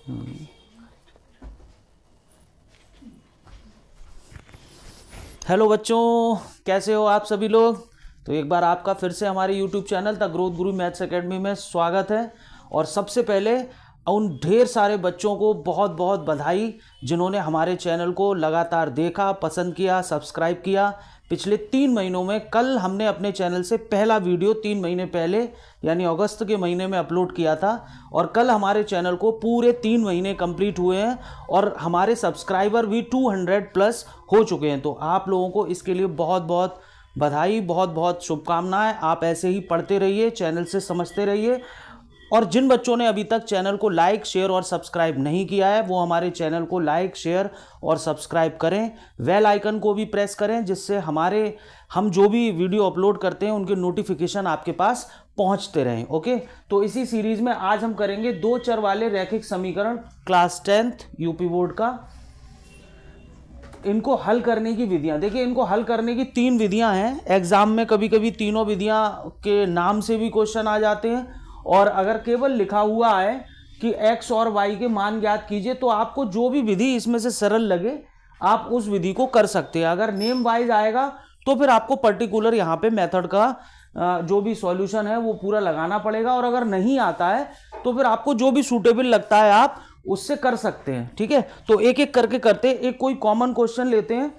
Hello बच्चों, कैसे हो आप सभी लोग। तो एक बार आपका फिर से हमारे YouTube channel the growth Guru maths academy में स्वागत है। और सबसे पहले उन ढेर सारे बच्चों को बहुत बहुत बधाई जिन्होंने हमारे चैनल को लगातार देखा, पसंद किया, सब्सक्राइब किया। पिछले 3 महीनों में कल हमने अपने चैनल से पहला वीडियो 3 महीने पहले यानी अगस्त के महीने में अपलोड किया था और कल हमारे चैनल को पूरे 3 महीने कंप्लीट हुए हैं और हमारे सब्सक्राइबर भी 200 प्लस हो चुके हैं। तो आप लोगों को इसके लिए बहुत बहुत बधाई, बहुत बहुत शुभकामनाएं। आप ऐसे ही पढ़ते रहिए, चैनल से समझते रहिए। और जिन बच्चों ने अभी तक चैनल को लाइक, शेयर और सब्सक्राइब नहीं किया है वो हमारे चैनल को लाइक, शेयर और सब्सक्राइब करें। बेल आइकन को भी प्रेस करें जिससे हम जो भी वीडियो अपलोड करते हैं उनके नोटिफिकेशन आपके पास पहुंचते रहें। ओके, तो इसी सीरीज में आज हम करेंगे 2 चर वाले रैखिक समीकरण क्लास 10th यूपी बोर्ड का। इनको हल करने की विधियां देखिए, इनको हल करने की 3 विधियां हैं। एग्जाम में कभी कभी तीनों विधियां के नाम से भी क्वेश्चन आ जाते हैं और अगर केवल लिखा हुआ है कि x और y के मान ज्ञात कीजिए तो आपको जो भी विधि इसमें से सरल लगे आप उस विधि को कर सकते हैं। अगर नेम वाइज आएगा तो फिर आपको पर्टिकुलर यहाँ पे मेथड का जो भी सॉल्यूशन है वो पूरा लगाना पड़ेगा और अगर नहीं आता है तो फिर आपको जो भी सूटेबल लगता है आप उससे कर सकते हैं। ठीक है, तो एक एक करके करते हैं। एक कोई कॉमन क्वेश्चन लेते हैं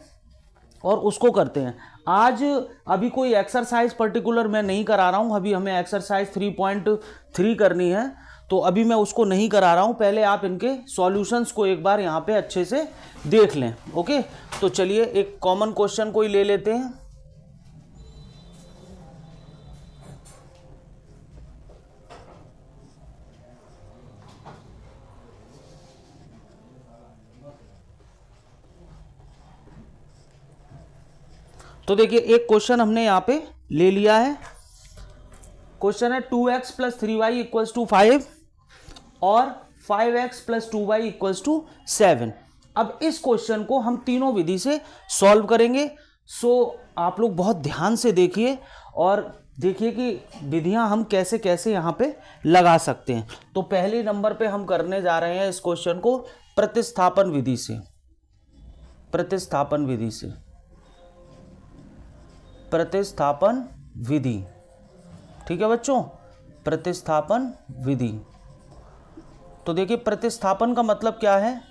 और उसको करते हैं। आज अभी कोई एक्सरसाइज पर्टिकुलर मैं नहीं करा रहा हूं, अभी हमें एक्सरसाइज 3.3 करनी है तो अभी मैं उसको नहीं करा रहा हूं। पहले आप इनके सॉल्यूशंस को एक बार यहां पे अच्छे से देख लें। ओके, तो चलिए एक कॉमन क्वेश्चन कोई ले लेते हैं। तो देखिए एक क्वेश्चन हमने यहां पे ले लिया है। क्वेश्चन है 2x + 3y = 5 और 5x + 2y = 7। अब इस क्वेश्चन को हम तीनों विधि से सॉल्व करेंगे। सो आप लोग बहुत ध्यान से देखिए और देखिए कि विधियां हम कैसे कैसे यहां पे लगा सकते हैं। तो पहले नंबर पे हम करने जा रहे हैं इस क्वेश्चन को प्रतिस्थापन विधि से। प्रतिस्थापन विधि से, प्रतिस्थापन विधि। ठीक है बच्चों, प्रतिस्थापन विधि। तो देखिए प्रतिस्थापन का मतलब क्या है।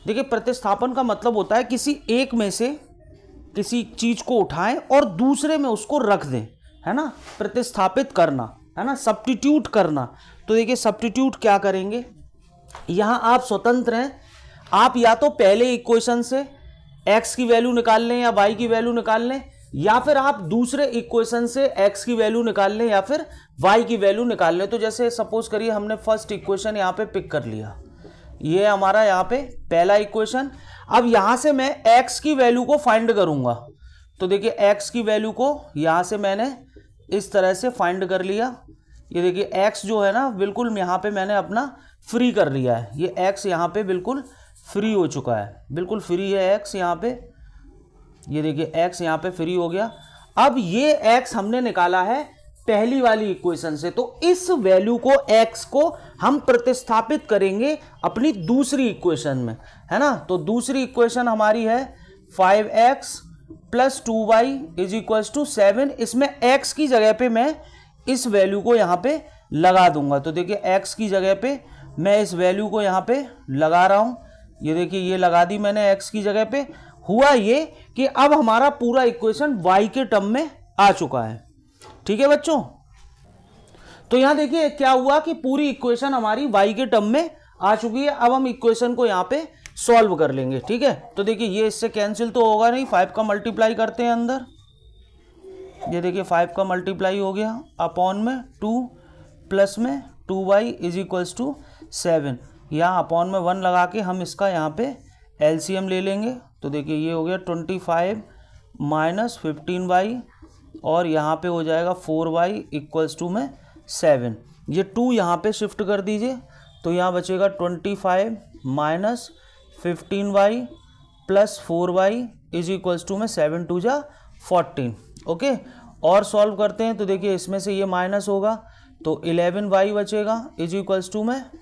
देखिए प्रतिस्थापन का मतलब होता है किसी एक में से किसी चीज को उठाएं और दूसरे में उसको रख दें, है ना। प्रतिस्थापित करना, है ना, सब्स्टिट्यूट करना। तो देखिए सब्स्टिट्यूट क्या करेंगे, यहां आप स्वतंत्र हैं। आप या तो पहले इक्वेशन से x की वैल्यू निकाल लें या y की वैल्यू निकाल लें, या फिर आप दूसरे इक्वेशन से x की वैल्यू निकाल लें या फिर y की वैल्यू निकाल लें। तो जैसे सपोज करिए हमने फर्स्ट इक्वेशन यहाँ पे पिक कर लिया, ये हमारा यहाँ पे पहला इक्वेशन। अब यहाँ से मैं x की वैल्यू को फाइंड करूंगा। तो देखिए x की वैल्यू को यहाँ से मैंने इस तरह से फाइंड कर लिया। ये देखिए x जो है ना बिल्कुल यहाँ पे मैंने अपना फ्री कर लिया है। ये x यहाँ पे बिल्कुल फ्री हो चुका है, बिल्कुल फ्री है x यहाँ पे। ये देखिए x यहाँ पे फ्री हो गया। अब ये x हमने निकाला है पहली वाली इक्वेशन से, तो इस वैल्यू को x को हम प्रतिस्थापित करेंगे अपनी दूसरी इक्वेशन में, है ना। तो दूसरी इक्वेशन हमारी है 5x + 2y = 7। इसमें x की जगह पे मैं इस वैल्यू को यहाँ पे लगा दूंगा। तो देखिए x की जगह पे मैं इस वैल्यू को यहाँ पे लगा रहा हूँ। ये देखिए ये लगा दी मैंने x की जगह पे। हुआ ये कि अब हमारा पूरा इक्वेशन y के टर्म में आ चुका है। ठीक है बच्चों, तो यहां देखिए क्या हुआ कि पूरी इक्वेशन हमारी y के टर्म में आ चुकी है। अब हम इक्वेशन को यहां पे सॉल्व कर लेंगे। ठीक है, तो देखिए ये इससे कैंसिल तो होगा नहीं, 5 का मल्टीप्लाई करते हैं अंदर। ये देखिए 5 का मल्टीप्लाई हो गया अपॉन में 2 प्लस में 2y = 7। यहाँ अपॉन में 1 लगा के हम इसका यहाँ पे एलसीएम ले लेंगे। तो देखिए ये हो गया 25 - 15y और यहाँ पे हो जाएगा 4y = 7। ये 2 यहाँ पे शिफ्ट कर दीजिए तो यहाँ बचेगा 25 - 15y + 4y = 7 2 जा 14। ओके, और सॉल्व करते हैं तो देखिए इसमें से ये माइनस होगा तो 11y बचेगा =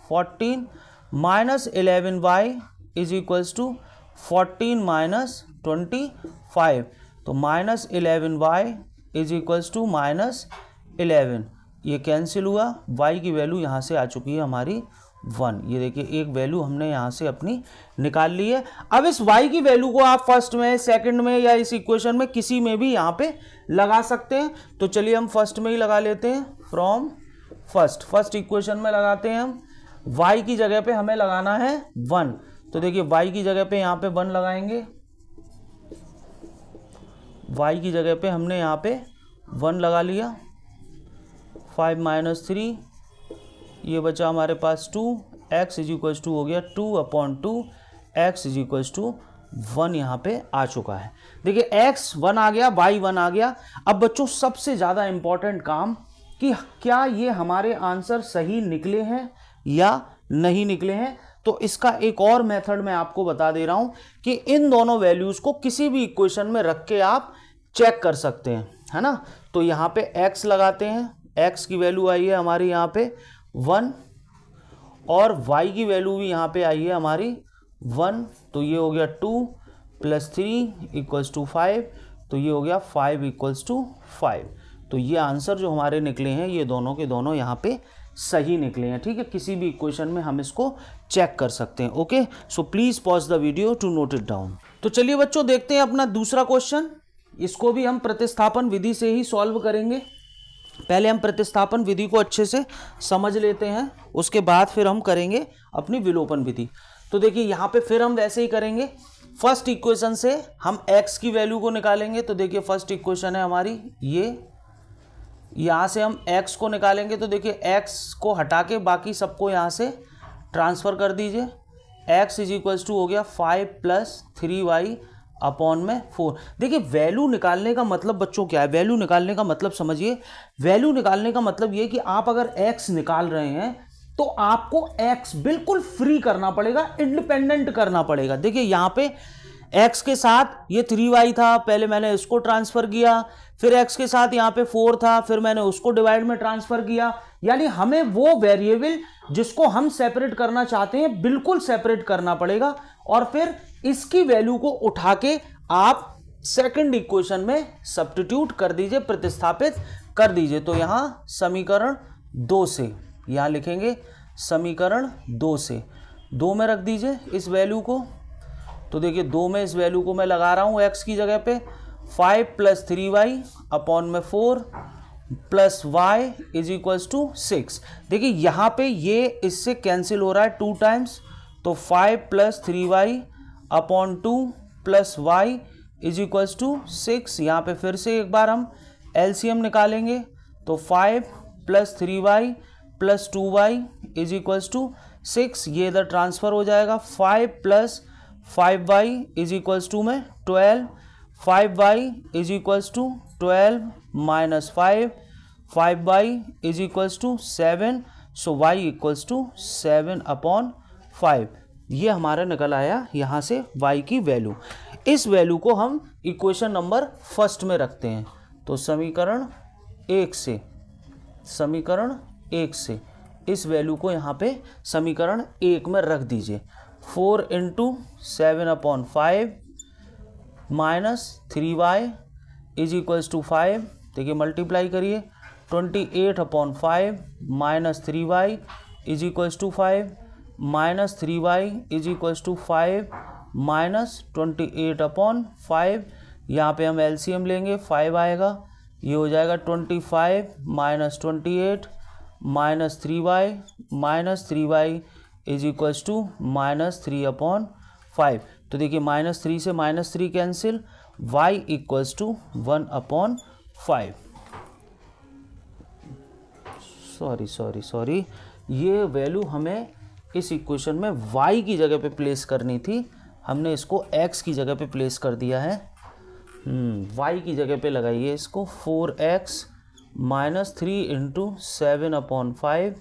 14 -11y is equals to 14 minus 25। तो -11y इज इक्वल्स टू -11, ये कैंसिल हुआ, y की वैल्यू यहाँ से आ चुकी है हमारी 1। ये देखिए एक वैल्यू हमने यहाँ से अपनी निकाल ली है। अब इस y की वैल्यू को आप फर्स्ट में, सेकंड में या इस इक्वेशन में किसी में भी यहाँ पे लगा सकते हैं। तो चलिए हम फर्स्ट में ही लगा लेते हैं, फ्रॉम फर्स्ट इक्वेशन में लगाते हैं हम। y की जगह पे हमें लगाना है 1, तो देखिए y की जगह पे यहाँ पे 1 लगाएंगे, y की जगह पे हमने यहाँ पे 1 लगा लिया। 5 माइनस 3, ये बचा हमारे पास 2, x इज इक्वल्स टू हो गया 2/2, x इज इक्वल्स टू 1 यहाँ पे आ चुका है। देखिए x 1 आ गया, y 1 आ गया। अब बच्चों सबसे ज़्यादा इंपॉर्टेंट काम कि क्या ये हमारे आंसर सही निकले हैं या नहीं निकले हैं। तो इसका एक और मेथड मैं आपको बता दे रहा हूं कि इन दोनों वैल्यूज को किसी भी इक्वेशन में रख के आप चेक कर सकते हैं, है ना। तो यहाँ पे x लगाते हैं, x की वैल्यू आई है हमारी यहाँ पे 1 और y की वैल्यू भी यहाँ पे आई है हमारी 1। तो ये हो गया 2 + 3 इक्वल्स टू 5, तो ये हो गया 5 इक्वल्स टू 5। तो ये आंसर जो हमारे निकले हैं ये दोनों के दोनों यहाँ पे सही निकले हैं, ठीक है। किसी भी इक्वेशन में हम इसको चेक कर सकते हैं। Okay, so please pause the video to note it down. तो चलिए बच्चों देखते हैं अपना दूसरा क्वेश्चन। इसको भी हम प्रतिस्थापन विधि से ही सॉल्व करेंगे। पहले हम प्रतिस्थापन विधि को अच्छे से समझ लेते हैं, उसके बाद फिर हम करेंगे अपनी विलोपन विधि। तो देखिए यहाँ पे फिर हम वैसे ही करेंगे। फर्स्ट इक्वेशन से हम x की वैल्यू को निकालेंगे। तो देखिए फर्स्ट इक्वेशन है हमारी ये, यहाँ से हम x को निकालेंगे। तो देखिए x को हटा के बाकी सबको यहाँ से ट्रांसफ़र कर दीजिए। x इज इक्वल्स टू हो गया 5 + 3y अपॉन में 4। देखिए वैल्यू निकालने का मतलब बच्चों क्या है, वैल्यू निकालने का मतलब समझिए। वैल्यू निकालने का मतलब ये कि आप अगर x निकाल रहे हैं तो आपको x बिल्कुल फ्री करना पड़ेगा, इंडिपेंडेंट करना पड़ेगा। देखिए यहाँ पे x के साथ ये 3y था, पहले मैंने इसको ट्रांसफ़र किया, फिर x के साथ यहाँ पे 4 था, फिर मैंने उसको डिवाइड में ट्रांसफ़र किया। यानी हमें वो वेरिएबल जिसको हम सेपरेट करना चाहते हैं बिल्कुल सेपरेट करना पड़ेगा, और फिर इसकी वैल्यू को उठा के आप सेकंड इक्वेशन में सब्स्टिट्यूट कर दीजिए, प्रतिस्थापित कर दीजिए। तो यहाँ समीकरण 2 से यहाँ लिखेंगे, समीकरण 2 से 2 में रख दीजिए इस वैल्यू को। तो देखिए 2 में इस वैल्यू को मैं लगा रहा हूँ x की जगह पे, 5 + 3y अपॉन में 4 + y इज इक्वल्स टू 6। देखिए यहाँ पे ये इससे कैंसिल हो रहा है 2 टाइम्स, तो 5 + 3y upon 2 + y is equals to 6। यहाँ पे फिर से एक बार हम एलसीएम निकालेंगे। तो 5 + 3y + 2y is equals to 6, ये इधर ट्रांसफ़र हो जाएगा। 5 + 5y इज इक्वल्स टू में 12, 5y is equals to 12 - 5, 5y is equals to 7, so y equals to 7/5। ये हमारा निकल आया यहाँ से y की वैल्यू। इस वैल्यू को हम इक्वेशन नंबर फर्स्ट में रखते हैं। तो समीकरण 1 से इस वैल्यू को यहाँ पे समीकरण 1 में रख दीजिए। 4 × 7/5 - 3y इज इक्वल्स टू 5। देखिए मल्टीप्लाई करिए, 28/5 - 3y is equals to 5 - 3y is equals to 5 - 28/5। यहाँ पे हम एलसीएम लेंगे, 5 आएगा, ये हो जाएगा 25 - 28 - 3y इज इक्वल्स टू -3/5। तो देखिए -3 से -3 cancel, y equals to 1/5। Sorry, ये वैल्यू हमें इस इक्वेशन में y की जगह पे प्लेस करनी थी, हमने इसको x की जगह पे प्लेस कर दिया है। y की जगह पे लगाइए इसको। 4x - 3 × 7/5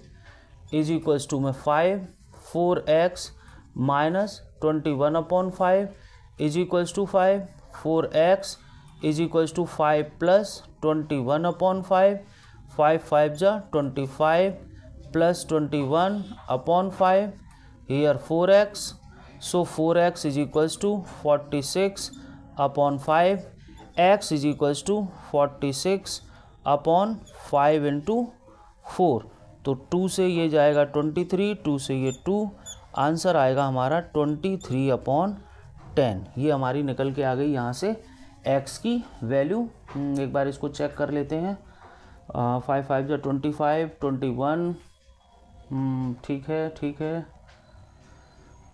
इज इक्वल्स टू में 5, 4x - 21/5 is equals to 5, 4x is equals to 5 + 21/5, 5 5 जा 25 + 21/5, here 4x, so 4x is equals to 46 upon 5, x is equals to 46 upon 5 into 4, तो 2 से ये जाएगा 23, 2 से ये 2, आंसर आएगा हमारा 23 अपॉन 10। ये हमारी निकल के आ गई यहाँ से x की वैल्यू। एक बार इसको चेक कर लेते हैं। 5 5 जा 25, 21, ठीक है ठीक है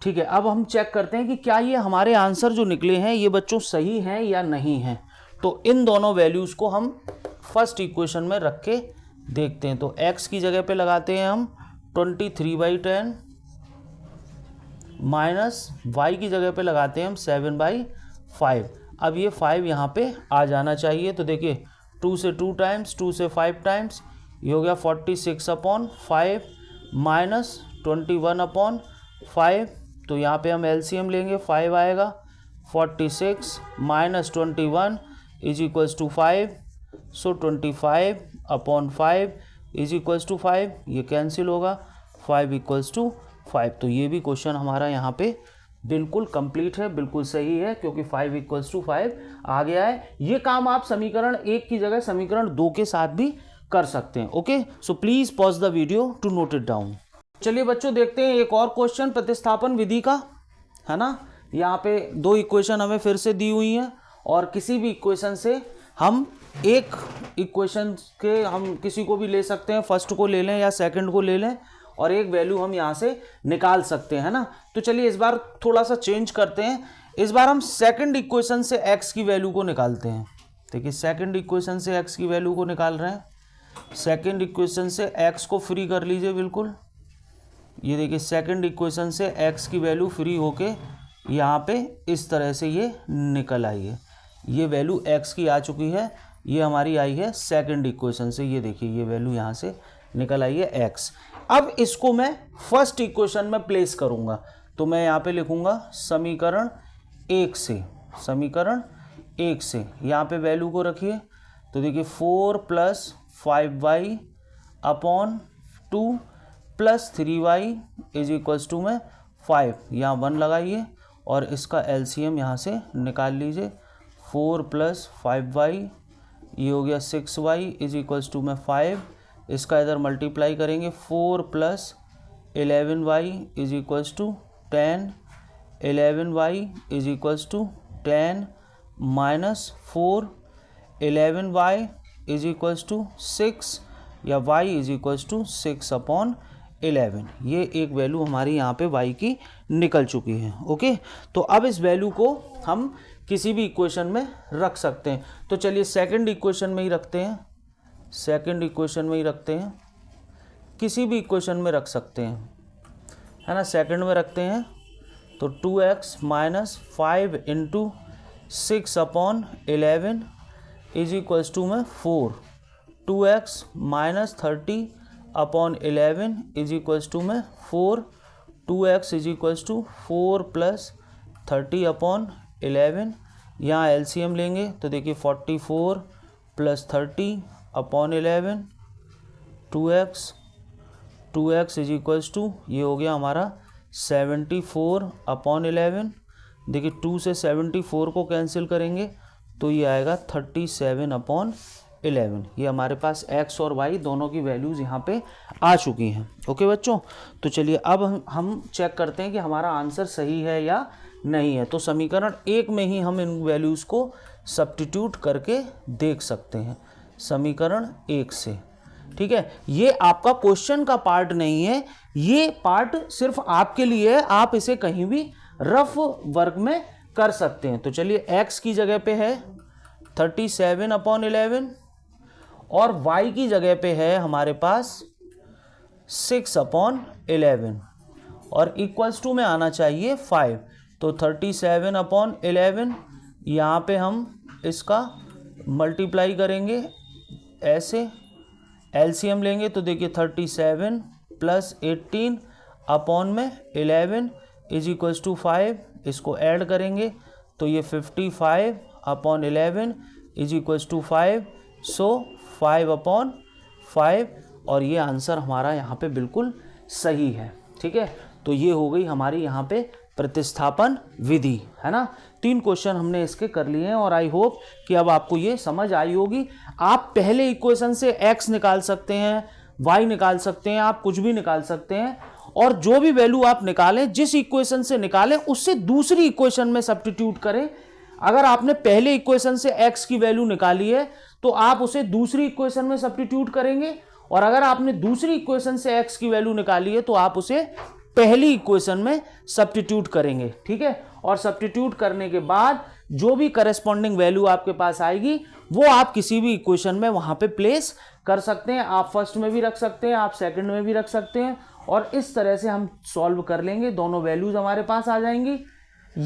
ठीक है। अब हम चेक करते हैं कि क्या ये हमारे आंसर जो निकले हैं ये बच्चों सही हैं या नहीं हैं। तो इन दोनों वैल्यूज़ को हम फर्स्ट इक्वेशन में रख के देखते हैं। तो x की जगह पे लगाते हैं हम 23/10 माइनस y की जगह पे लगाते हैं हम 7/5। अब ये 5 यहाँ पे आ जाना चाहिए। तो देखिए 2 से 2 टाइम्स, 2 से 5 टाइम्स, ये हो गया 46 अपॉन 5 माइनस 21 अपॉन 5। तो यहाँ पे हम एलसीएम लेंगे, 5 आएगा, 46 minus 21 is equals to 5, so 25 upon 5 is equals to 5, ये कैंसिल होगा, 5 इक्वल्स टू 5। तो ये भी क्वेश्चन हमारा यहाँ पे बिल्कुल कंप्लीट है, बिल्कुल सही है, क्योंकि 5 इक्वल्स टू 5 आ गया है। ये काम आप समीकरण 1 की जगह समीकरण 2 के साथ भी कर सकते हैं। Okay, so please pause the video to note it down. चलिए बच्चों देखते हैं एक और क्वेश्चन प्रतिस्थापन विधि का, है ना। यहाँ पे 2 इक्वेशन हमें फिर से दी हुई हैं और किसी भी इक्वेशन से हम एक इक्वेशन के हम किसी को भी ले सकते हैं, फर्स्ट को ले लें या सेकंड को ले लें और एक वैल्यू हम यहाँ से निकाल सकते हैं ना। तो चलिए इस बार थोड़ा सा चेंज करते हैं। इस बार हम सेकंड इक्वेशन से x की वैल्यू को निकालते हैं। देखिए सेकंड इक्वेशन से x की वैल्यू को निकाल रहे हैं। सेकंड इक्वेशन से x को फ्री कर लीजिए बिल्कुल। ये देखिए सेकंड इक्वेशन से x की वैल्यू फ्री होके यहाँ पे इस तरह से ये निकल आई है। ये वैल्यू x की आ चुकी है, ये हमारी आई है सेकंड इक्वेशन से। ये देखिए ये वैल्यू यहाँ से निकल आई है x। अब इसको मैं फर्स्ट इक्वेशन में प्लेस करूँगा। तो मैं यहाँ पे लिखूँगा समीकरण 1 से, समीकरण 1 से यहाँ पे वैल्यू को रखिए। तो देखिए 4 + 5y upon 2 + 3y is equals to में 5, यहाँ 1 लगाइए और इसका एलसीएम यहाँ से निकाल लीजिए। 4 + 5y ये हो गया 6y इज इक्वल्स टू में 5, इसका इधर मल्टीप्लाई करेंगे। 4 + 11y is equals to 10, 11y is equals to 10 minus 4, 11y is equals to 6 या y is equals to 6 upon 11। ये एक वैल्यू हमारी यहाँ पे y की निकल चुकी है। ओके, तो अब इस वैल्यू को हम किसी भी इक्वेशन में रख सकते हैं। तो चलिए सेकंड इक्वेशन में ही रखते हैं, सेकंड इक्वेशन में ही रखते हैं, किसी भी इक्वेशन में रख सकते हैं, है ना। सेकंड में रखते हैं तो 2x minus 5 into 6 upon 11 is equals to में 4, 2x minus 30 upon 11 is equals to में 4, 2x is equals to 4 + 30 upon 11। यहाँ एलसीएम लेंगे तो देखिए 44 + 30 upon 11, 2x is equals to ये हो गया हमारा 74 अपॉन 11। देखिए 2 से 74 को कैंसिल करेंगे तो ये आएगा 37 अपॉन 11। ये हमारे पास x और y दोनों की वैल्यूज़ यहाँ पे आ चुकी हैं। ओके बच्चों, तो चलिए अब हम चेक करते हैं कि हमारा आंसर सही है या नहीं है। तो समीकरण 1 में ही हम इन वैल्यूज़ को सब्स्टिट्यूट करके देख सकते हैं, समीकरण 1 से। ठीक है, ये आपका क्वेश्चन का पार्ट नहीं है, ये पार्ट सिर्फ आपके लिए है, आप इसे कहीं भी रफ वर्क में कर सकते हैं। तो चलिए x की जगह पे है 37 अपॉन 11 और y की जगह पे है हमारे पास 6 अपॉन 11 और इक्वल्स टू में आना चाहिए 5। तो 37 अपॉन 11 यहाँ पे हम इसका मल्टीप्लाई करेंगे, ऐसे एलसीएम लेंगे तो देखिए 37 + 18 अपॉन में 11 इज इक्वल्स टू 5, इसको ऐड करेंगे तो ये 55 upon 11 is equals to 5, so 5 upon 5 और ये आंसर हमारा यहाँ पे बिल्कुल सही है। ठीक है, तो ये हो गई हमारी यहाँ पे प्रतिस्थापन विधि, है ना। 3 क्वेश्चन हमने इसके कर लिए हैं और आई होप कि अब आपको ये समझ आई होगी। आप पहले इक्वेशन से x निकाल सकते हैं, y निकाल सकते हैं, आप कुछ भी निकाल सकते हैं, और जो भी वैल्यू आप निकालें, जिस इक्वेशन से निकालें उससे दूसरी इक्वेशन में सब्स्टिट्यूट करें। अगर आपने पहले इक्वेशन से x की वैल्यू निकाली है तो आप उसे दूसरी इक्वेशन में सब्स्टिट्यूट करेंगे, और अगर आपने दूसरी इक्वेशन से x की वैल्यू निकाली है तो आप उसे पहली इक्वेशन में सब्स्टिट्यूट करेंगे, ठीक है। और सब्स्टिट्यूट करने के बाद जो भी करस्पॉन्डिंग वैल्यू आपके पास आएगी वो आप किसी भी इक्वेशन में वहां पे प्लेस कर सकते हैं। आप फर्स्ट में भी रख सकते हैं, आप सेकंड में भी रख सकते हैं, और इस तरह से हम सॉल्व कर लेंगे, दोनों वैल्यूज हमारे पास आ जाएंगी।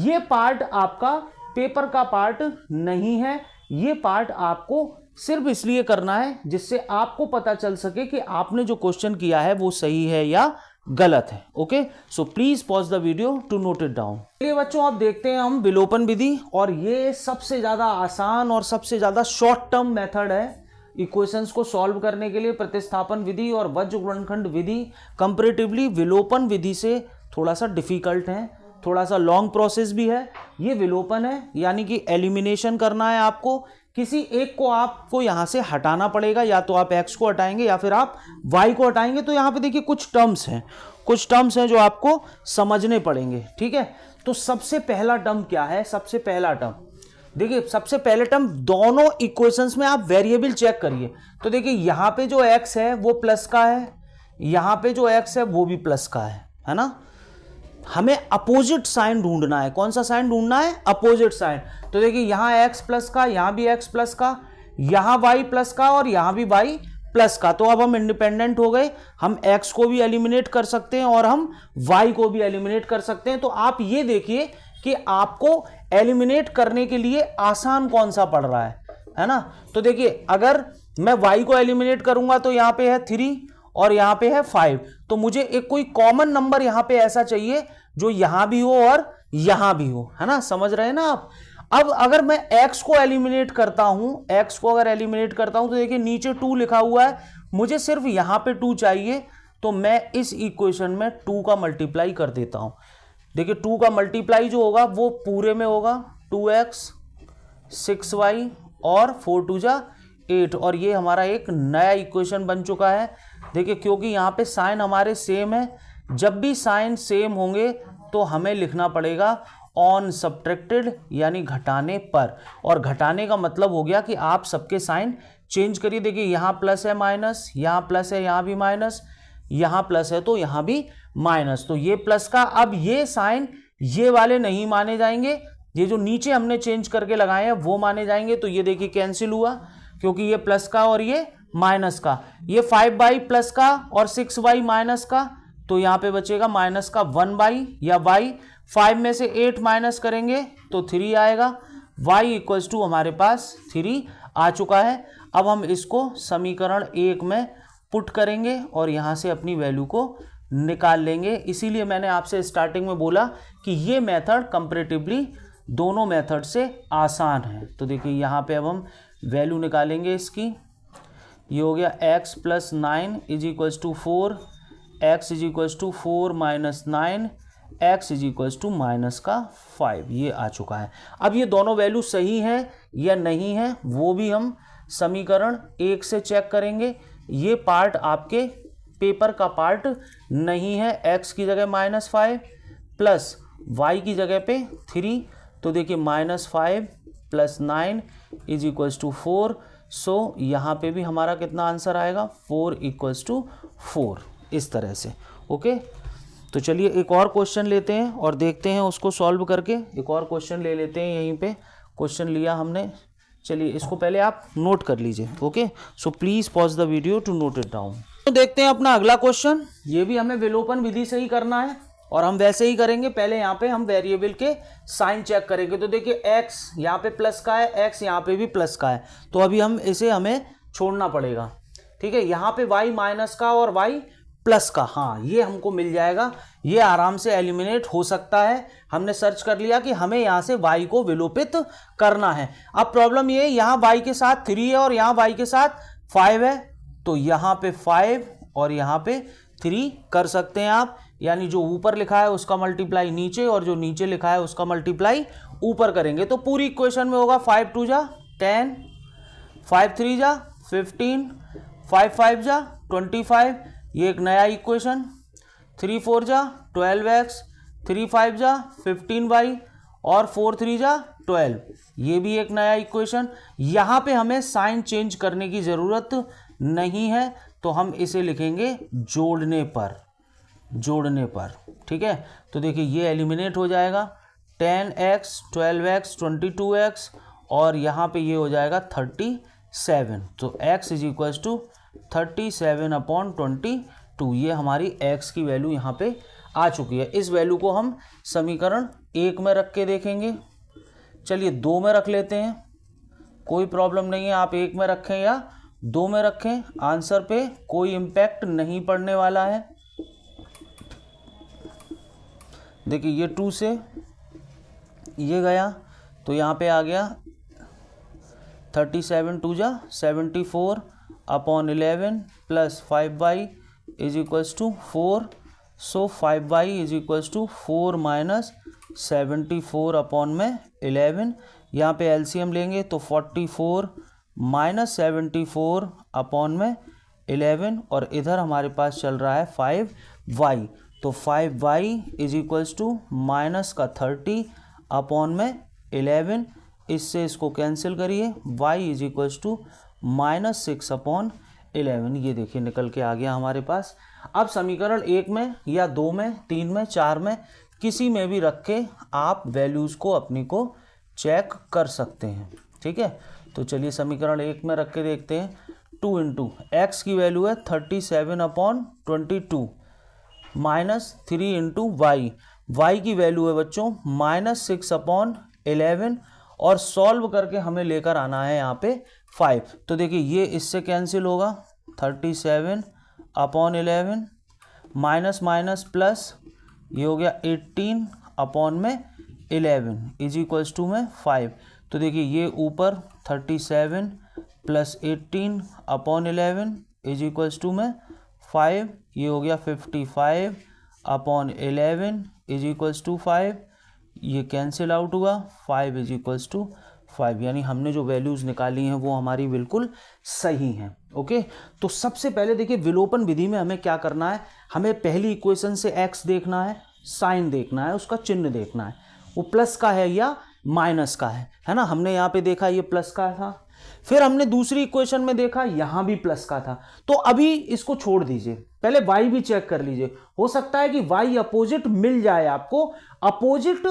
ये पार्ट आपका पेपर का पार्ट नहीं है, ये पार्ट आपको सिर्फ इसलिए करना है जिससे आपको पता चल सके कि आपने जो क्वेश्चन किया है वो सही है या गलत है। Okay, so please pause the video to note it down. चलिए बच्चों, अब देखते हैं हम विलोपन विधि, और ये सबसे ज्यादा आसान और सबसे ज्यादा शॉर्ट टर्म मेथड है इक्वेशंस को सॉल्व करने के लिए। प्रतिस्थापन विधि और वज्र गुणनखंड विधि कंपैरेटिवली विलोपन विधि से थोड़ा सा डिफिकल्ट है, थोड़ा सा लॉन्ग प्रोसेस भी है। ये विलोपन है, यानी कि एलिमिनेशन करना है आपको। किसी एक को आपको यहां से हटाना पड़ेगा, या तो आप x को हटाएंगे या फिर आप y को हटाएंगे। तो यहां पे देखिए कुछ टर्म्स हैं जो आपको समझने पड़ेंगे, ठीक है। तो सबसे पहला टर्म क्या है? सबसे पहला टर्म देखिए, सबसे पहले टर्म, दोनों इक्वेशंस में आप वेरिएबल चेक करिए। तो देखिए यहां पे जो x है वो प्लस का है, यहां पे जो x है वो भी प्लस का है ना। हमें अपोजिट साइन ढूंढना है। कौन सा साइन ढूंढना है? Opposite sign. तो देखिए यहां x प्लस का, यहां भी x प्लस का, यहां y प्लस का और यहां भी y प्लस का। तो अब हम इंडिपेंडेंट हो गए, हम x को भी एलिमिनेट कर सकते हैं और हम y को भी एलिमिनेट कर सकते हैं। तो आप ये देखिए कि आपको एलिमिनेट करने के लिए आसान कौन सा पड़ रहा है ना। तो देखिए अगर मैं y को एलिमिनेट करूंगा तो यहां पे है 3 और यहां पे है 5। तो मुझे एक कोई कॉमन नंबर यहां पे ऐसा चाहिए जो यहां भी हो और यहां भी हो, है ना। समझ रहे हैं ना आप। अब अगर मैं x को एलिमिनेट करता हूं, x को अगर एलिमिनेट करता हूं तो देखिए नीचे 2 लिखा हुआ है, मुझे सिर्फ यहां पे 2 चाहिए। तो मैं इस इक्वेशन में 2 का मल्टीप्लाई कर देता हूं। देखिए 2 का मल्टीप्लाई जो होगा वो पूरे में होगा 2x 6y और 4 2 जा 8, और ये हमारा एक नया इक्वेशन बन चुका है। देखिए क्योंकि यहाँ पे साइन हमारे सेम है, जब भी साइन सेम होंगे तो हमें लिखना पड़ेगा ऑन सब्ट्रैक्टेड, यानी घटाने पर। और घटाने का मतलब हो गया कि आप सबके साइन चेंज करिए। देखिए यहाँ प्लस है माइनस, यहाँ प्लस है, यहाँ भी माइनस, यहाँ प्लस है तो यहाँ भी माइनस। तो ये प्लस का, अब ये साइन ये वाले नहीं माने जाएंगे, ये जो नीचे हमने चेंज करके लगाए हैं वो माने जाएंगे। तो ये देखिए कैंसिल हुआ, क्योंकि ये प्लस का और ये माइनस का। ये 5y प्लस का और 6y माइनस का, तो यहाँ पे बचेगा माइनस का 1y या y। 5 में से 8 माइनस करेंगे तो 3 आएगा। y इक्वल्स टू हमारे पास 3 आ चुका है। अब हम इसको समीकरण 1 में पुट करेंगे और यहाँ से अपनी वैल्यू को निकाल लेंगे। इसीलिए मैंने आपसे स्टार्टिंग में बोला कि ये मेथड कंपैरेटिवली दोनों मेथड से आसान है। तो देखिए यहाँ पे अब हम वैल्यू निकालेंगे इसकी। ये हो गया x plus 9 is equals to 4, x is equals to 4 minus 9, x is equals to minus का 5। ये आ चुका है। अब ये दोनों वैल्यू सही है या नहीं है वो भी हम समीकरण 1 से चेक करेंगे। ये पार्ट आपके पेपर का पार्ट नहीं है। x की जगह -5 प्लस y की जगह पे 3। तो देखिए -5 प्लस 9 इज इक्वल्स टू 4। सो यहाँ पे भी हमारा कितना आंसर आएगा? 4 इक्वल्स टू 4, इस तरह से। ओके, तो चलिए एक और क्वेश्चन लेते हैं और देखते हैं उसको सॉल्व करके। एक और क्वेश्चन ले लेते हैं, यहीं पे क्वेश्चन लिया हमने। चलिए इसको पहले आप नोट कर लीजिए। Okay, so please pause the video to note it down. तो देखते हैं अपना अगला क्वेश्चन। ये भी हमें विलोपन विधि से ही करना है और हम वैसे ही करेंगे। पहले यहाँ पे हम वेरिएबल के साइन चेक करेंगे। तो देखिए x यहाँ पे प्लस का है, x यहाँ पे भी प्लस का है, तो अभी हमें छोड़ना पड़ेगा। ठीक है, यहाँ पे y माइनस का और y प्लस का, हाँ ये हमको मिल जाएगा। ये आराम से एलिमिनेट हो सकता है। हमने सर्च कर लिया कि हमें यहाँ से y को विलोपित करना है। अब प्रॉब्लम ये, यहाँ y के साथ 3 है और यहाँ y के साथ 5 है, तो यहाँ पे 5 और यहाँ पे 3 कर सकते हैं आप। यानी जो ऊपर लिखा है उसका मल्टीप्लाई नीचे और जो नीचे लिखा है उसका मल्टीप्लाई ऊपर करेंगे। तो पूरी इक्वेशन में होगा 5 2 जा 10, 5 3 जा 15, 5 5 जा 25, ये एक नया इक्वेशन। 3 4 जा 12x, 3 5 जा 15y और 4 3 जा 12, ये भी एक नया इक्वेशन। यहाँ पे हमें साइन चेंज करने की ज़रूरत नहीं है, तो हम इसे लिखेंगे जोड़ने पर, जोड़ने पर। ठीक है, तो देखिए ये एलिमिनेट हो जाएगा 10x, 12x, 22x और यहाँ पे ये हो जाएगा 37। तो x इज इक्वल्स टू 37/22, ये हमारी x की वैल्यू यहाँ पे आ चुकी है। इस वैल्यू को हम समीकरण 1 में रख के देखेंगे। चलिए 2 में रख लेते हैं, कोई प्रॉब्लम नहीं है, आप 1 में रखें या 2 में रखें, आंसर पे कोई इम्पैक्ट नहीं पड़ने वाला है। देखिए ये 2 से ये गया तो यहाँ पे आ गया 37 2 जा 74/11 plus 5y is equals to 4। So 5y is equals to 4 minus 74/11। यहाँ पे एलसीएम लेंगे तो 44 माइनस 74/11 और इधर हमारे पास चल रहा है 5y, तो 5y is equals to minus का 30/11। इससे इसको कैंसिल करिए, y is equals to minus 6/11। ये देखिए निकल के आ गया हमारे पास। अब समीकरण 1 में या 2 में, 3 में, 4 में, किसी में भी रख के आप वैल्यूज़ को अपनी को चेक कर सकते हैं। ठीक है, तो चलिए समीकरण 1 में रख के देखते हैं। 2 इंटू एक्स की वैल्यू है 37/22 माइनस 3 इंटू वाई, वाई की वैल्यू है बच्चों माइनस 6/11 और सॉल्व करके हमें लेकर आना है यहाँ पे 5। तो देखिए ये इससे कैंसिल होगा, 37/11 माइनस माइनस प्लस, ये हो गया 18/11 इज इक्वल्स टू में 5। तो देखिए ये ऊपर 37 प्लस 18/11 इज इक्वल्स टू में 5, ये हो गया 55/11 इज इक्वल्स टू 5, ये कैंसिल आउट हुआ, 5 इज इक्वल्स टू 5, यानी हमने जो वैल्यूज़ निकाली हैं वो हमारी बिल्कुल सही हैं। ओके, तो सबसे पहले देखिए विलोपन विधि में हमें क्या करना है, हमें पहली इक्वेशन से x देखना है, साइन देखना है, उसका चिन्ह देखना है, वो प्लस का है या माइनस का है ना। हमने यहाँ पे देखा ये प्लस का था, फिर हमने दूसरी इक्वेशन में देखा यहाँ भी प्लस का था। तो अभी इसको छोड़ दीजिए, पहले y भी चेक कर लीजिए, हो सकता है कि y अपोजिट मिल जाए आपको। अपोजिट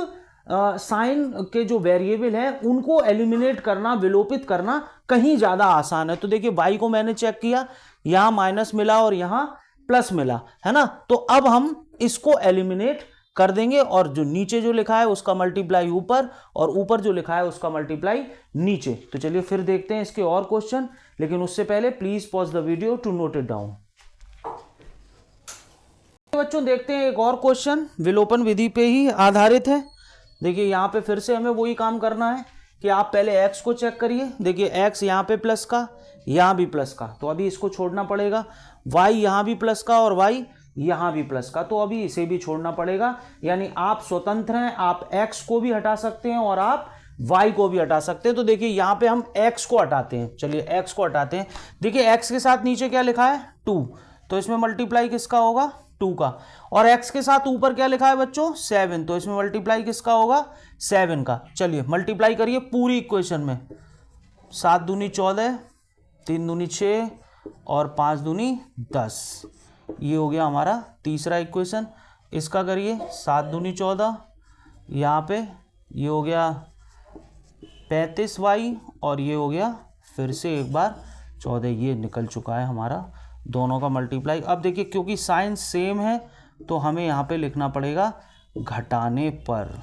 साइन के जो वेरिएबल हैं उनको एलिमिनेट करना, विलोपित करना कहीं ज़्यादा आसान है। तो देखिए y को मैंने चेक किया, यहाँ माइनस मिला और यहाँ प्लस मिला, है ना। तो अब हम इसको एलिमिनेट कर देंगे और जो नीचे जो लिखा है उसका मल्टीप्लाई ऊपर और ऊपर जो लिखा है उसका मल्टीप्लाई नीचे। तो चलिए फिर देखते हैं इसके और क्वेश्चन, लेकिन उससे पहले please pause the video to note it down. बच्चों देखते हैं एक और क्वेश्चन, विलोपन विधि पे ही आधारित है। देखिए यहाँ पे फिर से हमें वही काम करना है कि आप पहले x को चेक करिए। देखिए x यहाँ पे प्लस का, यहाँ भी प्लस का, तो अभी इसको छोड़ना पड़ेगा। y यहाँ भी प्लस का और y यहाँ भी प्लस का, तो अभी इसे भी छोड़ना पड़ेगा। यानी आप स्वतंत्र हैं, आप x को भी हटा सकते हैं और आप y को भी हटा सकते हैं। तो देखिए यहाँ पे हम x को हटाते हैं, चलिए x को हटाते हैं। देखिए x के साथ नीचे क्या लिखा है 2, तो इसमें मल्टीप्लाई किसका होगा 2 का, और x के साथ ऊपर क्या लिखा है बच्चों 7, तो इसमें मल्टीप्लाई किसका होगा 7 का। चलिए मल्टीप्लाई करिए पूरी इक्वेशन में, 7 दूनी 14, 3 दूनी 6 और 5 दूनी 10, ये हो गया हमारा तीसरा इक्वेशन। इसका करिए 7 दूनी 14, यहाँ पे ये हो गया 35y और ये हो गया फिर से एक बार 14, ये निकल चुका है हमारा दोनों का मल्टीप्लाई। अब देखिए क्योंकि साइन सेम है तो हमें यहाँ पे लिखना पड़ेगा घटाने पर,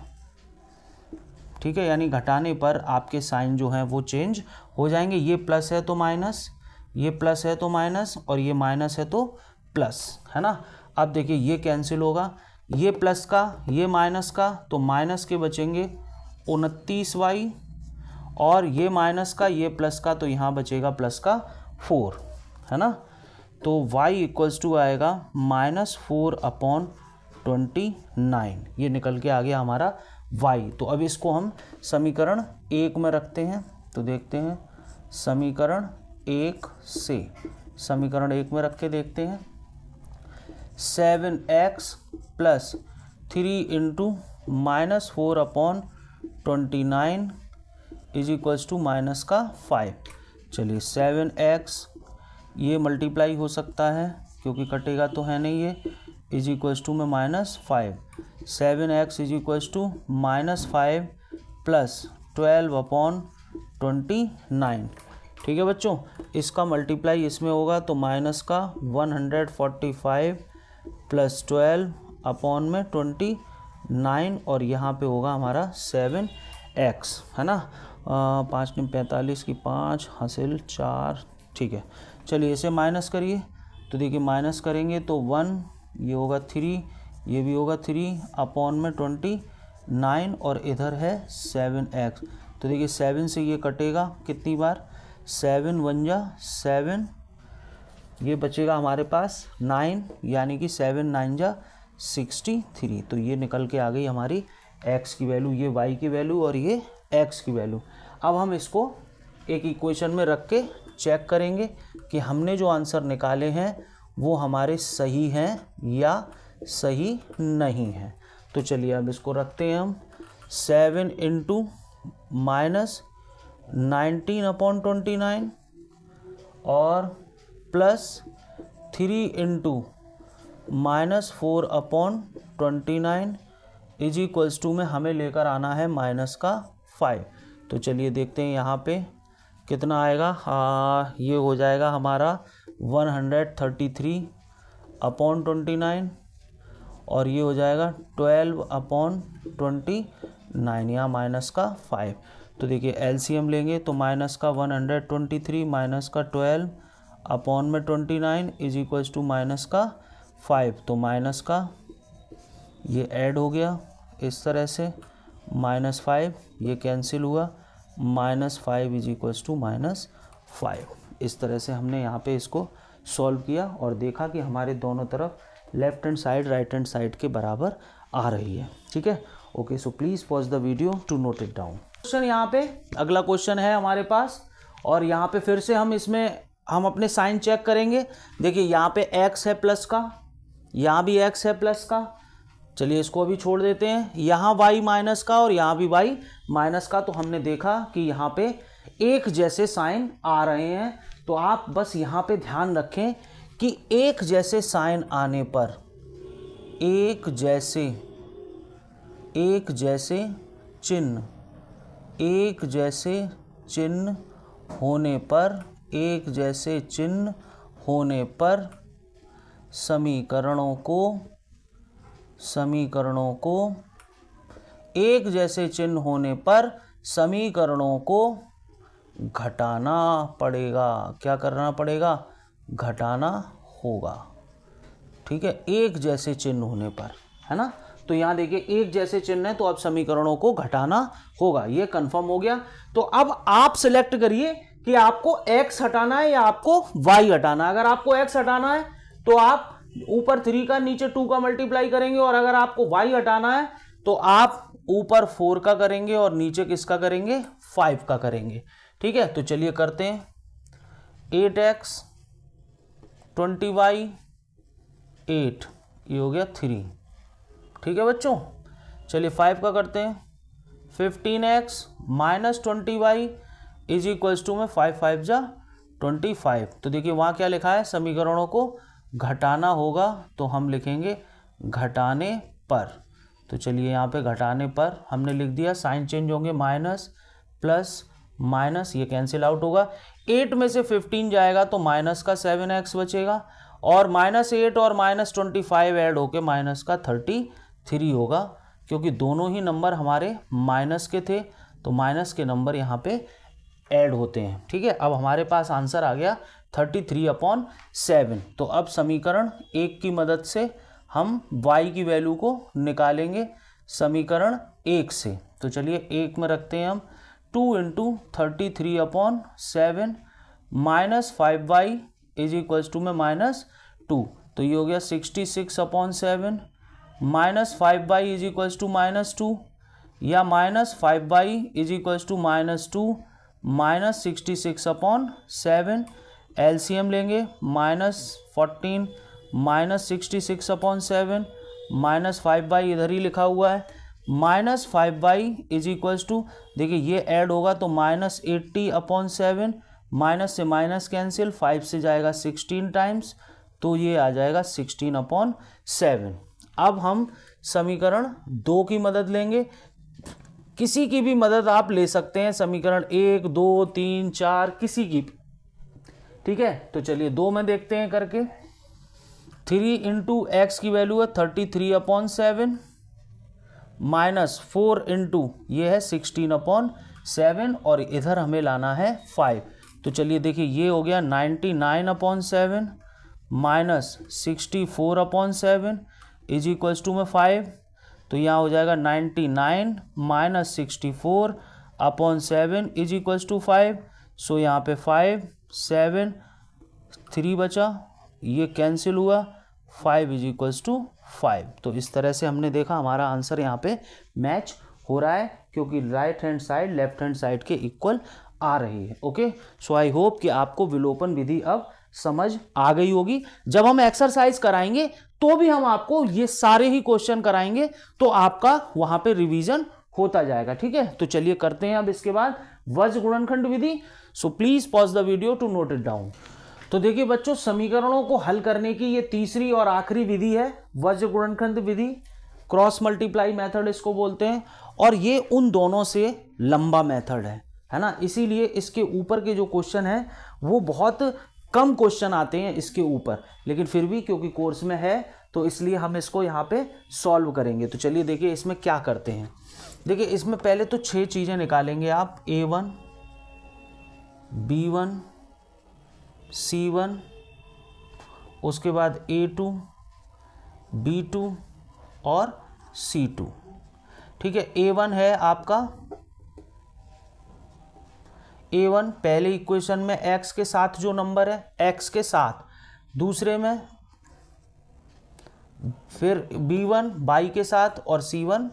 ठीक है, यानी घटाने पर आपके साइन जो हैं वो चेंज हो जाएंगे। ये प्लस है तो माइनस, ये प्लस है तो माइनस और ये माइनस है तो प्लस, है ना। अब देखिए ये कैंसिल होगा, ये प्लस का ये माइनस का, तो माइनस के बचेंगे 29y और ये माइनस का ये प्लस का, तो यहाँ बचेगा प्लस का 4, है ना। तो y इक्वल्स टू आएगा -4/2 29, ये निकल के आ गया हमारा y। तो अब इसको हम समीकरण 1 में रखते हैं। तो देखते हैं समीकरण 1 से, समीकरण 1 में रख के देखते हैं 7x plus 3 into -4/29 is equals to minus का 5। चलिए 7x ये मल्टीप्लाई हो सकता है क्योंकि कटेगा तो है नहीं, ये इज इक्वल्स टू में -5। 7x is equals to -5 plus 12/29। ठीक है बच्चों, इसका मल्टीप्लाई इसमें होगा तो माइनस का 145 प्लस 12/29 और यहाँ पे होगा हमारा 7x, है ना। 5 × 45 की 5 हासिल 4। ठीक है, चलिए इसे माइनस करिए। तो देखिए माइनस करेंगे तो 1, ये होगा 3, ये भी होगा 3/29 और इधर है 7x। तो देखिए 7 से ये कटेगा कितनी बार, 7 1 जा 7, ये बचेगा हमारे पास 9, यानी कि 7 9 जा 63। तो ये निकल के आ गई हमारी x की वैल्यू, ये y की वैल्यू और ये x की वैल्यू। अब हम इसको एक इक्वेशन में रख के चेक करेंगे कि हमने जो आंसर निकाले हैं वो हमारे सही हैं या सही नहीं हैं। तो चलिए अब इसको रखते हैं हम 7 इंटू -19/29 और plus 3 into -4/29 is equals to में हमें लेकर आना है माइनस का 5। तो चलिए देखते हैं यहाँ पे कितना आएगा। ये हो जाएगा हमारा 133/29 और ये हो जाएगा 12/29, यहाँ माइनस का 5। तो देखिए एलसीएम लेंगे तो माइनस का 123 माइनस का 12/29 इज इक्वल्स टू माइनस का 5। तो माइनस का ये ऐड हो गया इस तरह से, -5 ये कैंसिल हुआ, -5 इज इक्वल्स टू -5। इस तरह से हमने यहाँ पे इसको सॉल्व किया और देखा कि हमारे दोनों तरफ left hand side right hand side के बराबर आ रही है। ठीक है, okay, so please pause the video to note it down. Question यहाँ पे अगला क्वेश्चन है हमारे पास और यहाँ पे फिर से हम अपने साइन चेक करेंगे। देखिए यहाँ पे x है प्लस का, यहाँ भी x है प्लस का, चलिए इसको अभी छोड़ देते हैं। यहाँ y माइनस का और यहाँ भी y माइनस का। तो हमने देखा कि यहाँ पे एक जैसे साइन आ रहे हैं। तो आप बस यहाँ पे ध्यान रखें कि एक जैसे साइन आने पर, एक जैसे चिन्ह, एक जैसे चिन्ह होने पर, एक जैसे चिन्ह होने पर समीकरणों को एक जैसे चिन्ह होने पर समीकरणों को घटाना पड़ेगा। क्या करना पड़ेगा, घटाना होगा। ठीक है, एक जैसे चिन्ह होने पर, है ना। तो यहाँ देखिए एक जैसे चिन्ह है तो अब समीकरणों को घटाना होगा, ये कंफर्म हो गया। तो अब आप सिलेक्ट करिए कि आपको x हटाना है या आपको y हटाना है। अगर आपको x हटाना है तो आप ऊपर 3 का नीचे 2 का मल्टीप्लाई करेंगे और अगर आपको y हटाना है तो आप ऊपर 4 का करेंगे और नीचे किसका करेंगे, 5 का करेंगे। ठीक है, तो चलिए करते हैं 8x 20y 8, ये हो गया 3। ठीक है बच्चों, चलिए 5 का करते हैं 15x -20y is equals to में 5 5 जा 25। तो देखिए वहाँ क्या लिखा है, समीकरणों को घटाना होगा तो हम लिखेंगे घटाने पर। तो चलिए यहाँ पे घटाने पर हमने लिख दिया, साइन चेंज होंगे माइनस प्लस माइनस, ये कैंसिल आउट होगा। 8 में से 15 जाएगा तो माइनस का 7x बचेगा और -8 और -25 ऐड होके माइनस का 33 होगा, क्योंकि दोनों ही नंबर हमारे माइनस के थे तो माइनस के नंबर यहाँ पे ऐड होते हैं। ठीक है, अब हमारे पास आंसर आ गया 33/7। तो अब समीकरण 1 की मदद से हम y की वैल्यू को निकालेंगे समीकरण 1 से। तो चलिए 1 में रखते हैं हम 2 × 33/7 -5y इज इक्वल्स टू में -2। तो ये हो गया 66/7 minus 5y is equals to -2 या minus 5y is equals to -2 minus 66/7 LCM लेंगे -14 माइनस 66/7 माइनस 5y इधर ही लिखा हुआ है minus 5y is equals to देखिए ये ऐड होगा तो -80/7 माइनस से माइनस कैंसिल 5 से जाएगा 16 टाइम्स तो ये आ जाएगा 16/7। अब हम समीकरण 2 की मदद लेंगे, किसी की भी मदद आप ले सकते हैं, समीकरण 1 2 3 4 किसी की, ठीक है। तो चलिए 2 में देखते हैं करके। 3 इंटू एक्स की वैल्यू है 33/7 माइनस 4 इंटू ये है 16/7 और इधर हमें लाना है 5। तो चलिए देखिए ये हो गया 99/7 माइनस 64/7 इज इक्वल्स टू में 5। तो यहाँ हो जाएगा 99 माइनस 64/7 इज इक्वल्स टू 5। सो यहाँ पे 5 7 3 बचा, ये कैंसिल हुआ, 5 इज इक्वल्स टू 5। तो इस तरह से हमने देखा हमारा आंसर यहाँ पे मैच हो रहा है क्योंकि right hand side left hand side के इक्वल आ रही है। ओके, सो आई होप कि आपको विलोपन विधि अब समझ आ गई होगी। जब हम एक्सरसाइज कराएंगे तो भी हम आपको ये सारे ही क्वेश्चन कराएंगे तो आपका वहां पे रिवीजन होता जाएगा, ठीक है। तो चलिए करते हैं अब इसके बाद वज्र गुणनखंड विधि। So please pause the video to note it down. तो देखिए बच्चों, समीकरणों को हल करने की ये तीसरी और आखिरी विधि है वज्र गुणनखंड विधि, क्रॉस मल्टीप्लाई मेथड इसको बोलते हैं, और ये उन दोनों से लंबा मेथड है ना। इसीलिए इसके ऊपर के जो क्वेश्चन है वो बहुत कम क्वेश्चन आते हैं इसके ऊपर, लेकिन फिर भी क्योंकि कोर्स में है तो इसलिए हम इसको यहाँ पे सॉल्व करेंगे। तो चलिए देखिए इसमें क्या करते हैं। देखिए इसमें पहले तो 6 चीज़ें निकालेंगे आप, A1 B1 C1, उसके बाद A2 B2 और C2, ठीक है। A1 है आपका, A1 पहले इक्वेशन में x के साथ जो नंबर है x के साथ, दूसरे में फिर B1 y के साथ और C1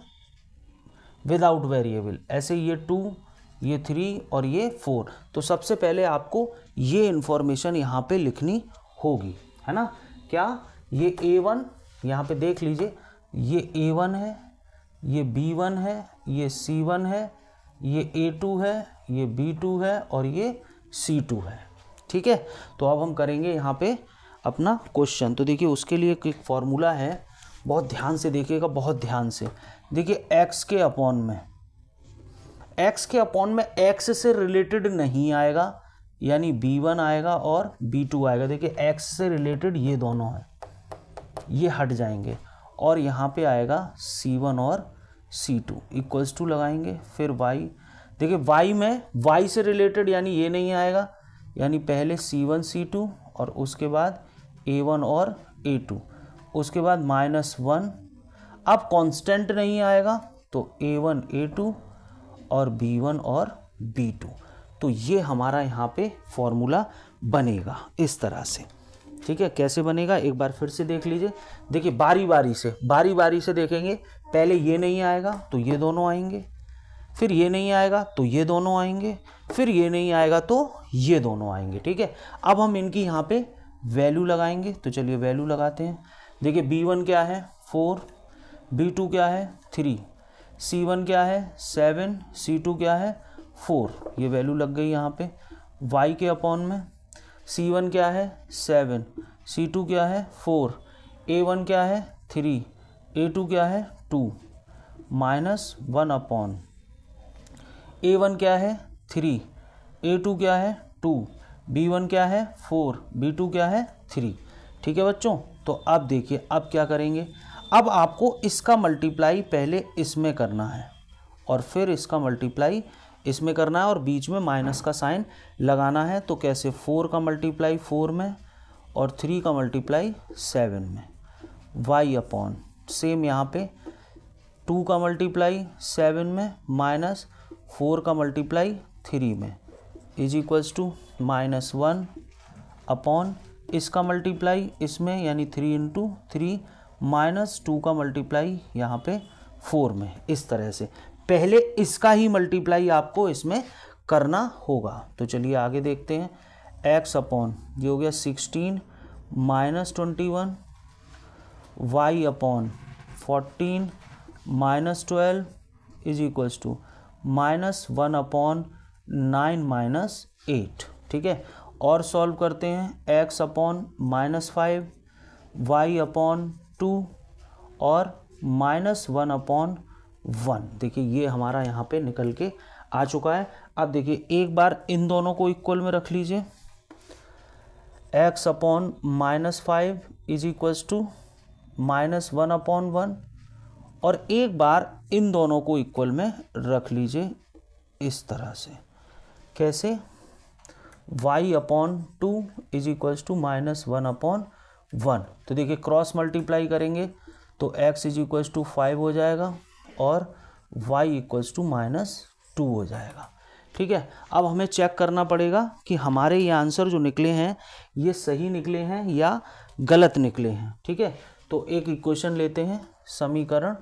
विदाउट वेरिएबल, ऐसे ये 2 ये 3 और ये 4। तो सबसे पहले आपको ये इंफॉर्मेशन यहाँ पे लिखनी होगी, है ना। क्या ये A1 यहाँ पे देख लीजिए, ये A1 है, ये B1 है, ये C1 है, ये A2 है, ये B2 है और ये C2 है, ठीक है। तो अब हम करेंगे यहाँ पे अपना क्वेश्चन। तो देखिए उसके लिए एक फॉर्मूला है, बहुत ध्यान से देखिएगा, बहुत ध्यान से देखिए। x के अपॉन में x से रिलेटेड नहीं आएगा, यानी B1 आएगा और B2 आएगा। देखिए x से रिलेटेड ये दोनों हैं, ये हट जाएंगे और यहाँ पे आएगा C1 और C2 इक्वल्स टू लगाएंगे। फिर y, देखिए y में y से रिलेटेड यानी ये नहीं आएगा, यानी पहले C1 C2 और उसके बाद A1 और A2, उसके बाद -1। अब कांस्टेंट नहीं आएगा तो A1 A2 और B1 और B2। तो ये हमारा यहाँ पे फॉर्मूला बनेगा इस तरह से, ठीक है। कैसे बनेगा एक बार फिर से देख लीजिए। देखिए बारी बारी से देखेंगे। पहले ये नहीं आएगा तो ये दोनों आएंगे, फिर ये नहीं आएगा तो ये दोनों आएंगे, फिर ये नहीं आएगा तो ये दोनों आएंगे, ठीक है। अब हम इनकी यहाँ पे वैल्यू लगाएंगे। तो चलिए वैल्यू लगाते हैं। देखिए B1 क्या है 4, B2 क्या है 3, C1 क्या है 7, C2 क्या है 4, ये वैल्यू लग गई यहाँ पे। y के अपॉन में C1 क्या है 7, C2 क्या है 4, A1 क्या है 3, A2 क्या है 2, -1 अपॉन A1 क्या है 3, A2 क्या है 2, B1 क्या है 4, B2 क्या है 3, ठीक है बच्चों। तो अब देखिए अब क्या करेंगे, अब आपको इसका मल्टीप्लाई पहले इसमें करना है और फिर इसका मल्टीप्लाई इसमें करना है और बीच में माइनस का साइन लगाना है। तो कैसे, 4 का मल्टीप्लाई 4 में और 3 का मल्टीप्लाई 7 में, y अपॉन सेम यहाँ पे 2 का मल्टीप्लाई 7 में माइनस 4 का मल्टीप्लाई 3 में इज इक्वल्स टू -1 अपॉन इसका मल्टीप्लाई इसमें यानी 3 × 3 -2 का मल्टीप्लाई यहाँ पे 4 में, इस तरह से पहले इसका ही मल्टीप्लाई आपको इसमें करना होगा। तो चलिए आगे देखते हैं। x अपॉन ये हो गया 16 -21 y upon 14 -12 is equals to -1 upon 9 -8। ठीक है, और सॉल्व करते हैं। x अपॉन -5 y अपॉन 2 और -1 अपॉन 1। देखिए ये हमारा यहाँ पे निकल के आ चुका है। अब देखिए एक बार इन दोनों को इक्वल में रख लीजिए। x upon -5 is equals to -1 upon 1, और एक बार इन दोनों को इक्वल में रख लीजिए इस तरह से। कैसे? y upon 2 is equals to -1 upon 1। तो देखिए क्रॉस मल्टीप्लाई करेंगे तो x इज इक्वल्स टू 5 हो जाएगा और y इक्वल्स टू -2 हो जाएगा। ठीक है, अब हमें चेक करना पड़ेगा कि हमारे ये आंसर जो निकले हैं ये सही निकले हैं या गलत निकले हैं। ठीक है, तो एक इक्वेशन लेते हैं समीकरण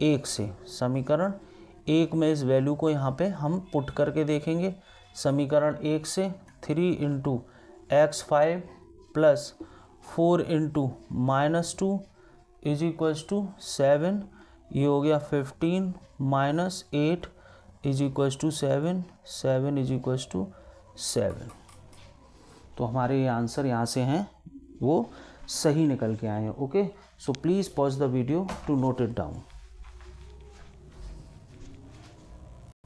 1 से। समीकरण 1 में इस वैल्यू को यहाँ पे हम पुट करके देखेंगे। समीकरण 1 से 3 into x5 plus 4 into -2 is equals to 7। ये हो गया 15 -8 is equals to 7, 7 is equals to 7। तो हमारे ये आंसर यहाँ से हैं वो सही निकल के आए हैं। Okay, so please pause the video to note it down.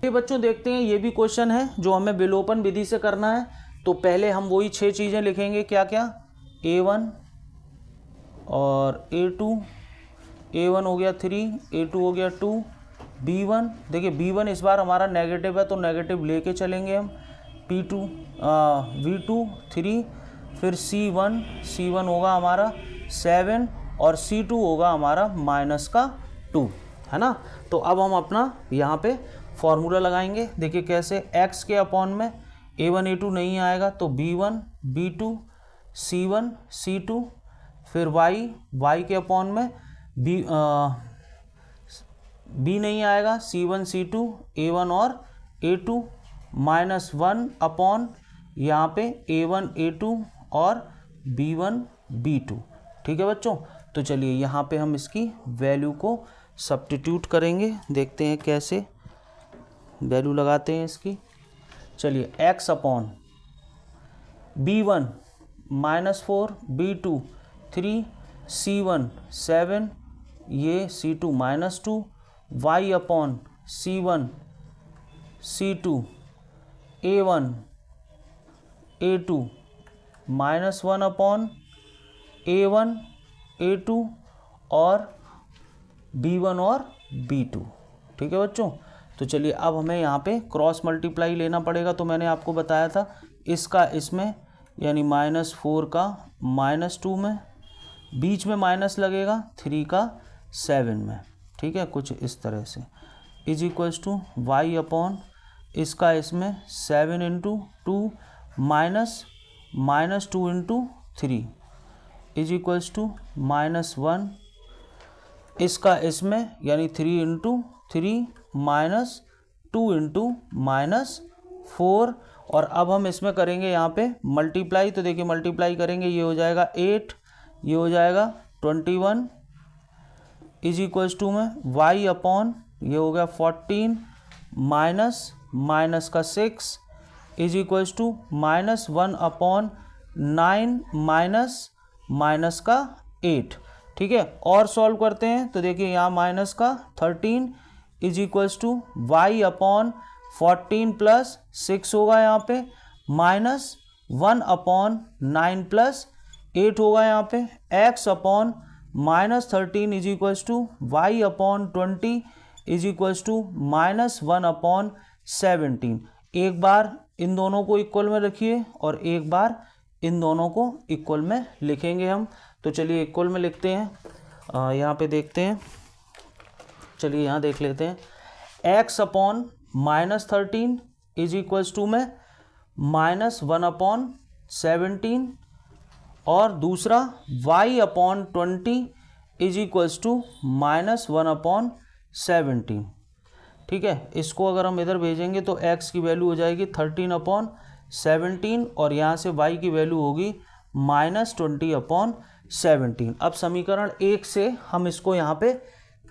ये बच्चों देखते हैं, ये भी क्वेश्चन है जो हमें विलोपन विधि से करना है। तो पहले हम वही 6 चीज़ें लिखेंगे। क्या क्या? a1 और a2, a1 हो गया 3, a2 हो गया 2, b1। देखिए b1 इस बार हमारा नेगेटिव है तो नेगेटिव लेके चलेंगे हम। p2 v2 3, फिर c1 होगा हमारा 7 और c2 होगा हमारा -2, है ना। तो अब हम अपना यहाँ पे फॉर्मूला लगाएंगे। देखिए कैसे? x के अपॉन में a1 a2 नहीं आएगा तो b1 b2 c1 c2, फिर y के अपॉन में b नहीं आएगा, c1 c2 a1 और a2, -1 अपॉन यहाँ पे a1 a2 और b1 b2। ठीक है बच्चों, तो चलिए यहाँ पे हम इसकी वैल्यू को सब्स्टिट्यूट करेंगे। देखते हैं कैसे वैल्यू लगाते हैं इसकी। चलिए x upon b1 -4 b2 3 c1 7, ये c2 -2, y upon c1 c2 a1 a2 -1 upon a1 a2 और b1 और b2। ठीक है बच्चों, तो चलिए अब हमें यहाँ पे क्रॉस मल्टीप्लाई लेना पड़ेगा। तो मैंने आपको बताया था इसका इसमें, यानी -4 का -2 में, बीच में माइनस लगेगा 3 का 7 में। ठीक है, कुछ इस तरह से is equals to y upon इसका इसमें 7 into 2 -2 into 3 is equals to -1, इसका इसमें यानी 3 इंटू 3 -2 इंटू -4। और अब हम इसमें करेंगे यहाँ पे मल्टीप्लाई। तो देखिए मल्टीप्लाई करेंगे, ये हो जाएगा 8, ये हो जाएगा 21 इज इक्वल्स टू में y अपॉन ये हो गया 14 माइनस का 6 is equals to -1 upon 9 minus का 8। ठीक है, और सॉल्व करते हैं तो देखिए यहाँ माइनस का 13 is equals to y upon 14 plus 6 होगा यहाँ पे, -1 अपॉन 9 प्लस 8 होगा यहाँ पे, x upon -13 is equals to y upon 20 is equals to -1 upon 17। एक बार इन दोनों को इक्वल में रखिए और एक बार इन दोनों को इक्वल में लिखेंगे हम। तो चलिए इक्वल में लिखते हैं, यहाँ पे देखते हैं। चलिए यहाँ देख लेते हैं। x upon -13 is equals to में -1 अपॉन 17 और दूसरा y upon 20 is equals to -1/17। ठीक है, इसको अगर हम इधर भेजेंगे तो x की वैल्यू हो जाएगी 13/17 और यहाँ से y की वैल्यू होगी -20/17। अब समीकरण 1 से हम इसको यहाँ पे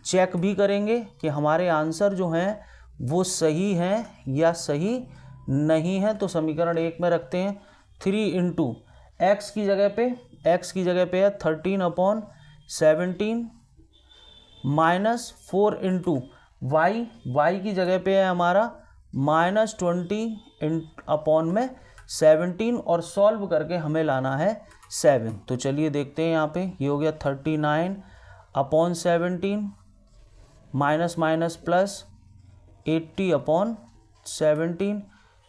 चेक भी करेंगे कि हमारे आंसर जो हैं वो सही हैं या सही नहीं है। तो समीकरण 1 में रखते हैं 3 इंटू एक्स की जगह पे है 13/17 -4 इंटू वाई की जगह पे है हमारा -20/17 और सॉल्व करके हमें लाना है 7। तो चलिए देखते हैं, यहाँ पे ये हो गया 39/17 माइनस प्लस 80/17,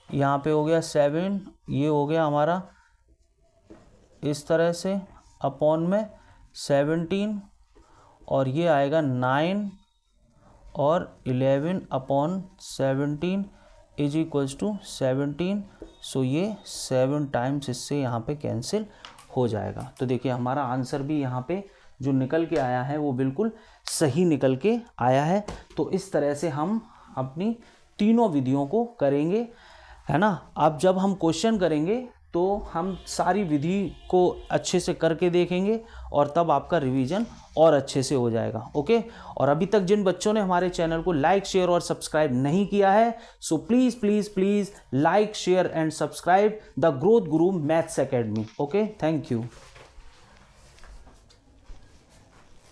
यहाँ पे हो गया 7, ये हो गया हमारा इस तरह से अपॉन में 17 और ये आएगा 9 और 11/17 इज इक्वल्स टू 17। सो ये 7 टाइम्स इससे यहाँ पे कैंसिल हो जाएगा। तो देखिए हमारा आंसर भी यहाँ पे जो निकल के आया है वो बिल्कुल सही निकल के आया है। तो इस तरह से हम अपनी तीनों विधियों को करेंगे, है ना। अब जब हम क्वेश्चन करेंगे तो हम सारी विधि को अच्छे से करके देखेंगे और तब आपका रिवीजन और अच्छे से हो जाएगा। ओके, और अभी तक जिन बच्चों ने हमारे चैनल को लाइक, शेयर और सब्सक्राइब नहीं किया है, so please like, share and subscribe the growth Guru maths academy. Okay, thank you.